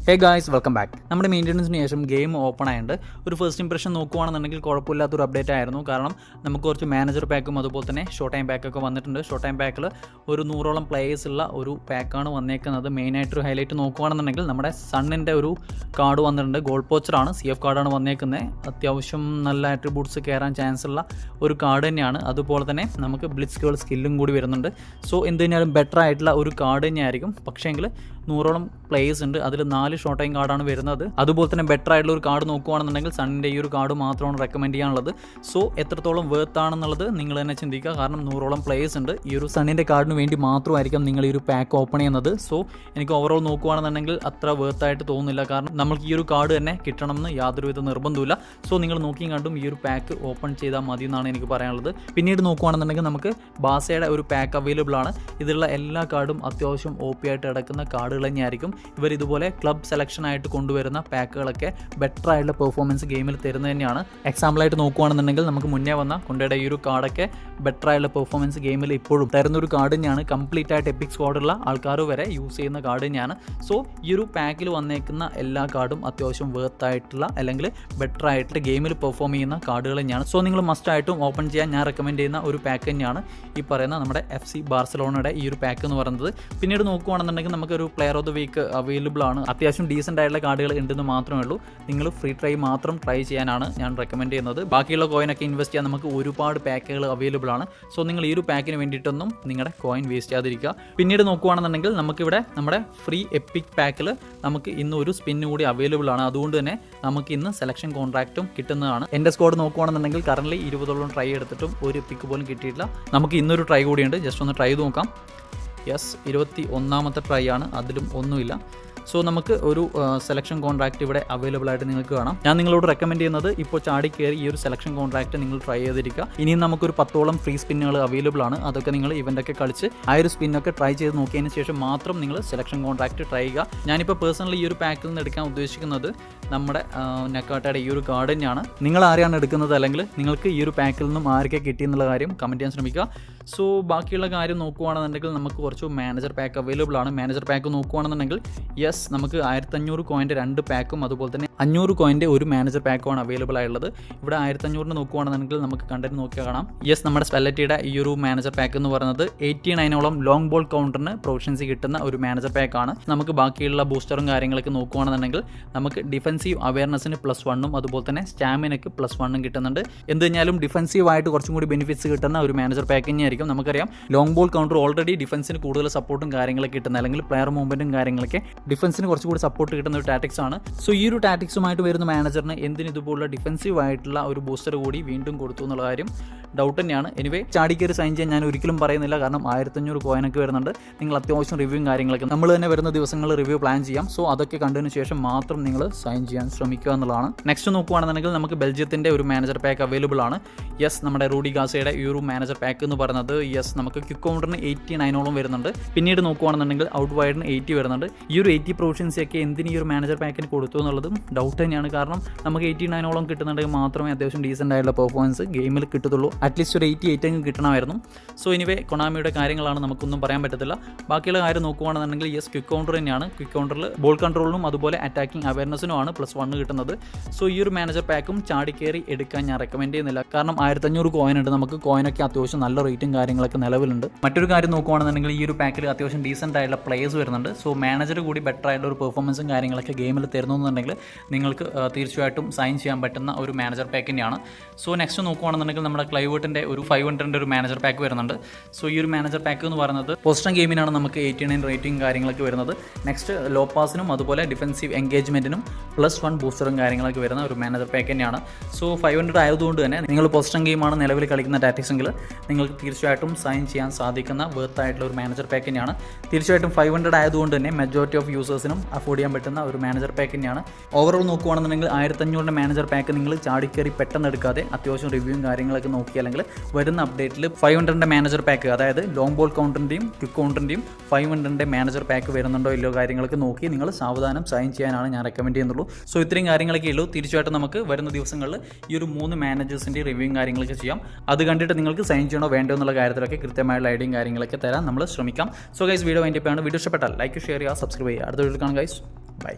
Hey guys, welcome back. നമ്മുടെ മെയിൻ്റനൻസിന് ശേഷം game open ആയതുകൊണ്ട് ഒരു ഫസ്റ്റ് ഇംപ്രഷൻ നോക്കുകയാണെന്നുണ്ടെങ്കിൽ കുഴപ്പമില്ലാത്തൊരു അപ്ഡേറ്റ് ആയിരുന്നു. കാരണം നമുക്ക് കുറച്ച് മാനേജർ പാക്കും അതുപോലെ തന്നെ ഷോർട്ട് ടൈം പാക്കൊക്കെ വന്നിട്ടുണ്ട്. ഷോർട്ട് ടൈം പാക്കിൽ ഒരു 100ഓളം പ്ലേയേഴ്സ് ഉള്ള ഒരു പാക്കാണ് വന്നേക്കുന്നത്. മെയിനായിട്ടൊരു ഹൈലൈറ്റ് നോക്കുകയാണെന്നുണ്ടെങ്കിൽ നമ്മുടെ സണ്ണിൻ്റെ ഒരു കാർഡ് വന്നിട്ടുണ്ട്. ഗോൾഡ് പോച്ചറാണ്, CF കാർഡാണ് വന്നേക്കുന്നത്. അത്യാവശ്യം നല്ല ആട്രിബ്യൂട്ട്സ് കയറാൻ ചാൻസ് ഉള്ള ഒരു കാർഡ് തന്നെയാണ്. അതുപോലെ തന്നെ നമുക്ക് ബ്ലിറ്റ്സ് ഗേൾ സ്കില്ലും കൂടി വരുന്നുണ്ട്. സോ എന്ത് കഴിഞ്ഞാലും ബെറ്റർ ആയിട്ടുള്ള ഒരു കാർഡ് തന്നെയായിരിക്കും. പക്ഷേങ്കിൽ 100ഓളം പ്ലേയേഴ്സ് ഉണ്ട്, അതിൽ 4 ഷോർട്ട് ടൈം കാർഡാണ് വരുന്നത്. അതുപോലെ തന്നെ ബെറ്റർ ആയിട്ടുള്ള ഒരു കാർഡ് നോക്കുകയാണെന്നുണ്ടെങ്കിൽ സണ്ണിൻ്റെ ഈ ഒരു കാർഡ് മാത്രമാണ് റെക്കമെൻഡ് ചെയ്യാനുള്ളത്. സോ എത്രത്തോളം വേർത്ത് ആണെന്നുള്ളത് നിങ്ങൾ തന്നെ ചിന്തിക്കുക. കാരണം 100ഓളം പ്ലേയേഴ്സ് ഉണ്ട്. ഈ ഒരു സണ്ണിൻ്റെ കാർഡിന് വേണ്ടി മാത്രമായിരിക്കും നിങ്ങൾ ഈ ഒരു പാക്ക് ഓപ്പൺ ചെയ്യുന്നത്. സോ എനിക്ക് ഓവറോൾ നോക്കുകയാണെന്നുണ്ടെങ്കിൽ അത്ര വേർത്തായിട്ട് തോന്നുന്നില്ല. കാരണം നമുക്ക് ഈ ഒരു കാർഡ് തന്നെ കിട്ടണമെന്ന് യാതൊരുവിധ നിർബന്ധമില്ല. സോ നിങ്ങൾ നോക്കിയും കണ്ടും ഈ ഒരു പാക്ക് ഓപ്പൺ ചെയ്താൽ മതി എന്നാണ് എനിക്ക് പറയാനുള്ളത്. പിന്നീട് നോക്കുകയാണെന്നുണ്ടെങ്കിൽ നമുക്ക് ബാസയുടെ ഒരു പാക്ക് അവൈലബിൾ ആണ്. ഇതിലുള്ള എല്ലാ കാർഡും അത്യാവശ്യം OP ആയിട്ട് കിടക്കുന്ന കാർഡുകൾ തന്നെയായിരിക്കും. ഇവർ ഇതുപോലെ ക്ലബ് സെലക്ഷൻ ആയിട്ട് കൊണ്ടുവരുന്ന പാക്കുകളൊക്കെ ബെറ്റർ ആയിട്ടുള്ള പെർഫോമൻസ് ഗെയിമിൽ തരുന്നത് തന്നെയാണ്. എക്സാമ്പിളായിട്ട് നോക്കുകയാണെന്നുണ്ടെങ്കിൽ നമുക്ക് മുന്നേ വന്ന കൊണ്ടയുടെ ഈ ഒരു കാർഡൊക്കെ ബെറ്റർ ആയിട്ടുള്ള പെർഫോമൻസ് ഗെയിമിൽ ഇപ്പോഴും തരുന്നൊരു കാർഡ് തന്നെയാണ്. കംപ്ലീറ്റ് ആയിട്ട് എപ്പിക് സ്ക്വാഡുള്ള ആൾക്കാർ വരെ യൂസ് ചെയ്യുന്ന കാർഡ് തന്നെയാണ്. സോ ഈ ഒരു പാക്കിൽ വന്നേക്കുന്ന എല്ലാ കാർഡും അത്യാവശ്യം വേർത്ത് ആയിട്ടുള്ള അല്ലെങ്കിൽ ബെറ്റർ ആയിട്ട് ഗെയിമിൽ പെർഫോം ചെയ്യുന്ന കാർഡുകൾ തന്നെയാണ്. സോ നിങ്ങൾ മസ്റ്റ് ആയിട്ടും ഓപ്പൺ ചെയ്യാൻ ഞാൻ റെക്കമെൻഡ് ചെയ്യുന്ന ഒരു പാക്ക് തന്നെയാണ് ഈ പറയുന്ന നമ്മുടെ FC ബാർസലോണയുടെ ഈ ഒരു പാക്ക് എന്ന് പറയുന്നത്. പിന്നീട് നോക്കുകയാണെന്നുണ്ടെങ്കിൽ നമുക്കൊരു player of the week available ആണ്. അത്യാവശ്യം ഡീസൻ്റ് ആയിട്ടുള്ള കാർഡുകൾ ഉണ്ടെന്ന് മാത്രമേ ഉള്ളൂ. നിങ്ങൾ ഫ്രീ ട്രൈ മാത്രം ട്രൈ ചെയ്യാനാണ് ഞാൻ റെക്കമെൻഡ് ചെയ്യുന്നത്. ബാക്കിയുള്ള കോയിനൊക്കെ ഇൻവെസ്റ്റ് ചെയ്യാൻ നമുക്ക് ഒരുപാട് പാക്കുകൾ അവൈലബിൾ ആണ്. സോ നിങ്ങൾ ഈ ഒരു പാക്കിന് വേണ്ടിയിട്ടൊന്നും നിങ്ങളുടെ കോയിൻ വേസ്റ്റ് ചെയ്യാതിരിക്കുക. പിന്നീട് നോക്കുകയാണെന്നുണ്ടെങ്കിൽ നമുക്കിവിടെ നമ്മുടെ ഫ്രീ എപ്പിക് പാക്കിൽ നമുക്ക് ഇന്ന് ഒരു സ്പിന്ന് കൂടി അവൈലബിൾ ആണ്. അതുകൊണ്ട് തന്നെ നമുക്ക് ഇന്ന് സെലക്ഷൻ കോൺട്രാക്റ്റും കിട്ടുന്നതാണ്. എൻ്റെ സ്കോഡ് നോക്കുകയാണെന്നുണ്ടെങ്കിൽ കറൻറ്റ്ലി 20ഓളം ട്രൈ എടുത്തിട്ടും ഒരു എപ്പിക്ക് പോലും കിട്ടിയിട്ടില്ല. നമുക്ക് ഇന്നൊരു ട്രൈ കൂടിയുണ്ട്. ജസ്റ്റ് ഒന്ന് ട്രൈ ചെയ്ത് നോക്കാം. യെസ്, 21ാമത്തെ ട്രൈ ആണ്, അതിലും ഒന്നുമില്ല. സോ നമുക്ക് ഒരു സെലക്ഷൻ കോൺട്രാക്റ്റ് ഇവിടെ അവൈലബിൾ ആയിട്ട് നിങ്ങൾക്ക് കാണാം. ഞാൻ നിങ്ങളോട് റെക്കമെൻഡ് ചെയ്യുന്നത് ഇപ്പോൾ ചാടി കയറി ഈ ഒരു സെലക്ഷൻ കോൺട്രാക്റ്റ് നിങ്ങൾ ട്രൈ ചെയ്തിരിക്കുക. ഇനിയും നമുക്കൊരു 10ഓളം ഫ്രീ സ്പിന്നുകൾ അവൈലബിൾ ആണ്. അതൊക്കെ നിങ്ങൾ ഇവൻ്റൊക്കെ കളിച്ച് ആ ഒരു സ്പിന്നൊക്കെ ട്രൈ ചെയ്ത് നോക്കിയതിന് ശേഷം മാത്രം നിങ്ങൾ സെലക്ഷൻ കോൺട്രാക്റ്റ് ട്രൈ ചെയ്യുക. ഞാനിപ്പോൾ പേഴ്സണലി ഈ ഒരു പാക്കിൽ നിന്ന് എടുക്കാൻ ഉദ്ദേശിക്കുന്നത് നമ്മുടെ നെക്കാട്ടയുടെ ഈ ഒരു കാർഡ് തന്നെയാണ്. നിങ്ങൾ ആരെയാണ് എടുക്കുന്നത് അല്ലെങ്കിൽ നിങ്ങൾക്ക് ഈ ഒരു പാക്കിൽ നിന്നും ആരൊക്കെ കിട്ടിയെന്നുള്ള കാര്യം കമൻറ്റ് ചെയ്യാൻ ശ്രമിക്കുക. സോ ബാക്കിയുള്ള കാര്യം നോക്കുകയാണെന്നുണ്ടെങ്കിൽ നമുക്ക് കുറച്ച് മാനേജർ പാക്ക് അവൈലബിൾ ആണ്. മാനേജർ പാക്ക് നോക്കുകയാണെന്നുണ്ടെങ്കിൽ നമുക്ക് 1500 കോയിൻ്റെ 2 പാക്കും അതുപോലെ തന്നെ 500 കോയിൻ്റെ ഒരു മാനേജർ പാക്കുമാണ് അവൈലബിൾ ആയുള്ളത്. ഇവിടെ 1500 നോക്കുകയാണെന്നുണ്ടെങ്കിൽ നമുക്ക് കണ്ടന്റ് നോക്കിയാൽ കാണാം. നമ്മുടെ സ്പെല്ലറ്റിയുടെ ഈ ഒരു മാനേജർ പാക്ക് എന്ന് പറയുന്നത് 89ഓളം ലോങ് ബോൾ കൗണ്ടറിന് പ്രൊഫഷൻസി കിട്ടുന്ന ഒരു മാനേജർ പാക്കാണ്. നമുക്ക് ബാക്കിയുള്ള ബൂസ്റ്ററും കാര്യങ്ങളൊക്കെ നോക്കുകയാണെന്നുണ്ടെങ്കിൽ നമുക്ക് ഡിഫൻസീവ് അവയർനെസ്സിന് +1 അതുപോലെ തന്നെ സ്റ്റാമിനയ്ക്ക് +1 കിട്ടുന്നുണ്ട്. എന്ത് കഴിഞ്ഞാലും ഡിഫൻസീവ് ആയിട്ട് കുറച്ചും കൂടി ബെനിഫിറ്റ്സ് കിട്ടുന്ന ഒരു മാനേജർ പാക്ക് തന്നെയായിരിക്കും. നമുക്കറിയാം ലോങ് ബോൾ കൗണ്ടർ ഓൾറെഡി ഡിഫൻസിന് കൂടുതൽ സപ്പോർട്ടും കാര്യങ്ങളൊക്കെ കിട്ടുന്ന അല്ലെങ്കിൽ പ്ലെയർ മൂവ്മെൻറ്റും കാര്യങ്ങളൊക്കെ ഡിഫൻസിന് കുറച്ചുകൂടി സപ്പോർട്ട് കിട്ടുന്ന ഒരു ടാറ്റിക്സ് ആണ്. സോ ഈ ഒരു ടാറ്റിക്സുമായിട്ട് വരുന്ന മാനേജറിന് എന്തിന് ഇതുപോലുള്ള ഡിഫൻസീവ് ആയിട്ടുള്ള ഒരു ബൂസ്റ്റർ കൂടി വീണ്ടും കൊടുത്തു എന്നുള്ള കാര്യം ഡൗട്ട് തന്നെയാണ്. എനിവേ ചാടിക്കേറി സൈൻ ചെയ്യാൻ ഞാൻ ഒരിക്കലും പറയുന്നില്ല. കാരണം 1500 കോയിനൊക്കെ വരുന്നുണ്ട്. നിങ്ങൾ അത്യാവശ്യം റിവ്യൂവും കാര്യങ്ങളൊക്കെ നമ്മൾ തന്നെ വരുന്ന ദിവസങ്ങളിൽ റിവ്യൂ പ്ലാൻ ചെയ്യാം. സോ അതൊക്കെ കണ്ടതിന് ശേഷം മാത്രം നിങ്ങൾ സൈൻ ചെയ്യാൻ ശ്രമിക്കുക എന്നുള്ളതാണ്. നെക്സ്റ്റ് നോക്കുകയാണെന്നുണ്ടെങ്കിൽ നമുക്ക് ബെൽജിയത്തിൻ്റെ ഒരു മാനേജർ പാക്ക് അവൈലബിൾ ആണ്. നമ്മുടെ റൂഡി ഗാസയുടെ ഈ ഒരു മാനേജർ പാക്ക് എന്ന് പറയുന്നത് നമുക്ക് ക്വിക്ക് കൗണ്ടറിന് 89ഓളം വരുന്നുണ്ട്. പിന്നീട് നോക്കുകയാണെന്നുണ്ടെങ്കിൽ ഔട്ട് വൈഡിന് 80 വരുന്നുണ്ട്. ഈ ഒരു 80 പ്രൊവിഷൻസി ഒക്കെ എന്തിന് ഈ ഒരു മാനേജർ പാക്കിന് കൊടുത്തു എന്നുള്ളതും ഡൗട്ട് തന്നെയാണ്. കാരണം നമുക്ക് 89ഓളം കിട്ടുന്നുണ്ടെങ്കിൽ മാത്രമേ അത്യാവശ്യം ഡീസൻ്റ് ആയിട്ടുള്ള പെർഫോമൻസ് ഗെയിമിൽ കിട്ടത്തുള്ളൂ. അറ്റ്ലീസ്റ്റ് ഒരു 88 എങ്കിലും കിട്ടണമായിരുന്നു. സോ എനിവേ കൊണാമിയുടെ കാര്യങ്ങളാണ്, നമുക്കൊന്നും പറയാൻ പറ്റത്തില്ല. ബാക്കിയുള്ള കാര്യം നോക്കുകയാണെന്നുണ്ടെങ്കിൽ ക്വിക്ക് കൗണ്ടർ തന്നെയാണ്. ക്വിക്ക് കൗണ്ടറിൽ ബോൾ കൺട്രോളിനും അതുപോലെ അറ്റാക്കിംഗ് അവയർനെസ്സിനുമാണ് +1 കിട്ടുന്നത്. സോ ഈ ഒരു മാനേജർ പാക്കും ചാടിക്കേറി എടുക്കാൻ ഞാൻ റെക്കമെൻഡ് ചെയ്യുന്നില്ല. കാരണം 1500 കോയിൻ ഉണ്ട്. നമുക്ക് കോയിനൊക്കെ അത്യാവശ്യം നല്ല റേറ്റും കാര്യങ്ങളൊക്കെ നിലവിലുണ്ട്. മറ്റൊരു കാര്യം നോക്കുകയാണെന്നുണ്ടെങ്കിൽ ഈ ഒരു പാക്കിൽ അത്യാവശ്യം ഡീസൻ്റ് ആയിട്ടുള്ള പ്ലേയേഴ്സ് വരുന്നുണ്ട്. സോ മാനേജർ കൂടി ബെറ്റർ ആയിട്ടുള്ള ഒരു പെർഫോമൻസും കാര്യങ്ങളൊക്കെ ഗെയിമിൽ തരുന്നുണ്ടെങ്കിൽ നിങ്ങൾക്ക് തീർച്ചയായിട്ടും സൈൻ ചെയ്യാൻ പറ്റുന്ന ഒരു മാനേജർ പാക്ക് തന്നെയാണ്. സോ നെക്സ്റ്റ് നോക്കുകയാണെന്നുണ്ടെങ്കിൽ നമ്മുടെ ക്ലൈവേർട്ടിൻ്റെ ഒരു 500 ഒരു മാനേജർ പാക്ക് വരുന്നുണ്ട്. സോ ഈ ഒരു മാനേജർ പാക്ക് എന്ന് പറയുന്നത് പോസ്റ്റൻ ഗെയിമിനാണ് നമുക്ക് 89 റേറ്റിംഗ് കാര്യങ്ങളൊക്കെ വരുന്നത്. നെക്സ്റ്റ് ലോ പാസിനും അതുപോലെ ഡിഫൻസീവ് എൻഗേജ്മെൻറ്റിനും +1 ബൂസ്റ്ററും കാര്യങ്ങളൊക്കെ വരുന്ന ഒരു മാനേജർ പാക്ക് തന്നെയാണ്. സോ 500 ആയതുകൊണ്ട് തന്നെ നിങ്ങൾ പോസ്റ്റൻ ഗെയിമാണ് നിലവിൽ കളിക്കുന്ന ടാറ്റിക്സ് എങ്കിൽ നിങ്ങൾക്ക് തീർച്ചയായിട്ടും സൈൻ ചെയ്യാൻ സാധിക്കുന്ന വേർത്ത് ആയിട്ടുള്ള ഒരു മാനേജർ പാക്ക് തന്നെയാണ്. തീർച്ചയായിട്ടും 500 ആയതുകൊണ്ട് തന്നെ മെജോറിറ്റി ഓഫ് യൂസേഴ്സിനും അഫോർഡ് ചെയ്യാൻ പറ്റുന്ന ഒരു മാനേജർ പാക്ക് തന്നെയാണ്. ഓവറോൾ നോക്കുകയാണെന്നുണ്ടെങ്കിൽ 1500 മാനേജർ പാക്ക് നിങ്ങൾ ചാടിക്കയറി പെട്ടെന്ന് എടുക്കാതെ അത്യാവശ്യം റിവ്യൂവും കാര്യങ്ങളൊക്കെ നോക്കി അല്ലെങ്കിൽ വരുന്ന അപ്ഡേറ്റിൽ 500 മാനേജർ പാക്ക്, അതായത് ലോങ് ബോൾ കൗണ്ടറിൻ്റെയും ക്വിക്ക് കൗണ്ടറിൻ്റെയും 500 മാനേജർ പാക്ക് വരുന്നുണ്ടോ ഇല്ലോ കാര്യങ്ങളൊക്കെ നോക്കി നിങ്ങൾ സാവധാനം സൈൻ ചെയ്യാനാണ് ഞാൻ റെക്കമെൻഡ് ചെയ്യുന്നുള്ളൂ. സോ ഇത്രയും കാര്യങ്ങളൊക്കെ ഉള്ളൂ. തീർച്ചയായിട്ടും നമുക്ക് വരുന്ന ദിവസങ്ങളിൽ ഈ ഒരു 3 മാനേജേഴ്സിൻ്റെ റിവ്യൂവും കാര്യങ്ങളൊക്കെ ചെയ്യാം. അത് കണ്ടിട്ട് നിങ്ങൾക്ക് സൈൻ ചെയ്യണോ വേണ്ടോ എന്നുള്ള കാര്യത്തിലൊക്കെ കൃത്യമായുള്ള ഐഡിയയും കാര്യങ്ങളൊക്കെ തരാൻ നമ്മൾ ശ്രമിക്കാം. സോ ഗൈസ്, വീഡിയോ വൈൻഡപ്പ് ആണ്. വീഡിയോ ഇഷ്ടപ്പെട്ടാൽ ലൈക്ക്, ഷെയർ ചെയ്യുക, സബ്സ്ക്രൈബ് ചെയ്യുക. അടുത്ത വീഡിയോയിൽ കാണാം ഗൈസ്. ബൈ.